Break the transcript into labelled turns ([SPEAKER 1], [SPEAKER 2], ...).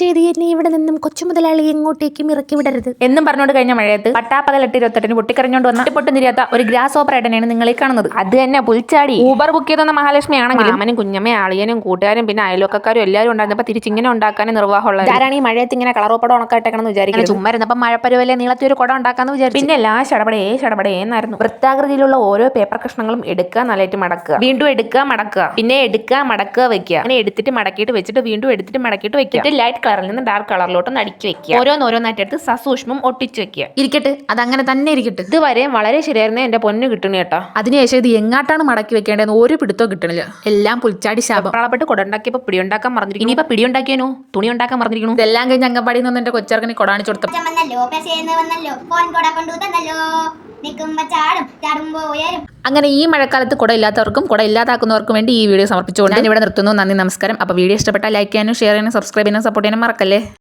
[SPEAKER 1] ചെയ്ത് എന്നെ ഇവിടെ നിന്നും കൊച്ചു മുതലാളി എങ്ങോട്ടേക്കും ഇറക്കി വിടരുത് എന്നും പറഞ്ഞുകൊണ്ട് കഴിഞ്ഞ മഴയത്ത് പട്ടാപ്പകൽ 8:28 പൊട്ടിക്കരഞ്ഞോണ്ട് വന്ന പൊട്ടും തിരിയാത്ത ഒരു ഗ്രാസ് ഓപ്പർ ആയിട്ടാണ് നിങ്ങളീ കാണുന്നത്. അത് തന്നെ പുൽച്ചാടി ഊബർ ബുക്ക് ചെയ്തെന്ന മഹാലക്ഷ്മി ആണെങ്കിലും മാമനും കുഞ്ഞമ്മയും അളിയനും കൂട്ടുകാരും പിന്നെ അയൽവക്കക്കാരും എല്ലാവരും ഉണ്ടായിരുന്നപ്പോൾ തിരിച്ചിങ്ങനെ ഉണ്ടാക്കാനും നിർവാഹമുള്ളത്. ആരാണ് ഈ മഴയത്ത് ഇങ്ങനെ കളറോപ്പടം ഉണക്കായിട്ടേക്കെന്ന് വിചാരിക്കുന്നത്. ചുമ്മാ ഇരുന്നപ്പോൾ മഴപ്പരുവല്ലേ നീളത്തി ഒരു കുടം ഉണ്ടാക്കാന്ന് വിചാരിച്ചു. പിന്നെ എല്ലാ ഷടപടേന്നായിരുന്നു. വൃത്താകൃതിയിലുള്ള ഓരോ പേപ്പർ കഷ്ണങ്ങളും എടുക്കുക, നല്ലതായിട്ട് മടക്കുക, വീണ്ടും എടുക്കുക, മടക്കുക, പിന്നെ എടുക്കുക, മടക്കുക, വെക്കുക. അങ്ങനെ എടുത്തിട്ട് മടക്കിയിട്ട് വെച്ചിട്ട് വീണ്ടും എടുത്തിട്ട് മടക്കിയിട്ട് വെക്കുക. ലൈറ്റ് കളറിൽ നിന്ന് ഡാർക്ക് കളറിലോട്ട് അടുക്കി വെക്കുക. ഓരോന്നായിട്ട് എടുത്ത് സസൂക്ഷ്മം ഒട്ടിച്ച് വെക്കുക. ഇരിക്കട്ടെ, അതങ്ങനെ തന്നെ ഇരിക്കട്ടെ. ഇതുവരെ വളരെ ശരിയായിരുന്നേ എന്റെ പൊന്ന് കിട്ടണ കേട്ടോ. അതിനുശേഷം ഇത് എങ്ങാട്ടാണ് മടക്കി വെക്കേണ്ടതെന്ന് ഒരു പിടുത്തോ കിട്ടണില്ല. എല്ലാം പുൽച്ചാടി ശാപം. പ്രളപ്പെട്ട് കൊടണ്ടാക്കിയപ്പോ പിടി ഉണ്ടാക്കാൻ മറന്നിരിക്കുന്നു. ഇനിയിപ്പോ പിടി ഉണ്ടാക്കിയാനോ തുണി ഉണ്ടാക്കാൻ മറന്നിരിക്കുന്നു. ഇതെല്ലാം കഴിഞ്ഞ് അങ്കപ്പാടിയിൽ നിന്ന് എന്റെ കൊച്ചർക്കനെ കൊടാണിച്ചു കൊടുത്തു. അങ്ങനെ ഈ മഴക്കാലത്ത് കുട ഇല്ലാത്തവർക്കും കുട ഇല്ലാതാക്കുന്നവർക്കും വേണ്ടി ഈ വീഡിയോ സമർപ്പിച്ചുകൊണ്ട് ഞാൻ ഇവിടെ നിർത്തുന്നു. നന്ദി, നമസ്കാരം. അപ്പോൾ വീഡിയോ ഇഷ്ടപ്പെട്ടാൽ ലൈക്ക് ചെയ്യാനും ഷെയർ ചെയ്യാനും സബ്സ്ക്രൈബ് ചെയ്യാനും സപ്പോർട്ട് ചെയ്യാനും മറക്കല്ലേ.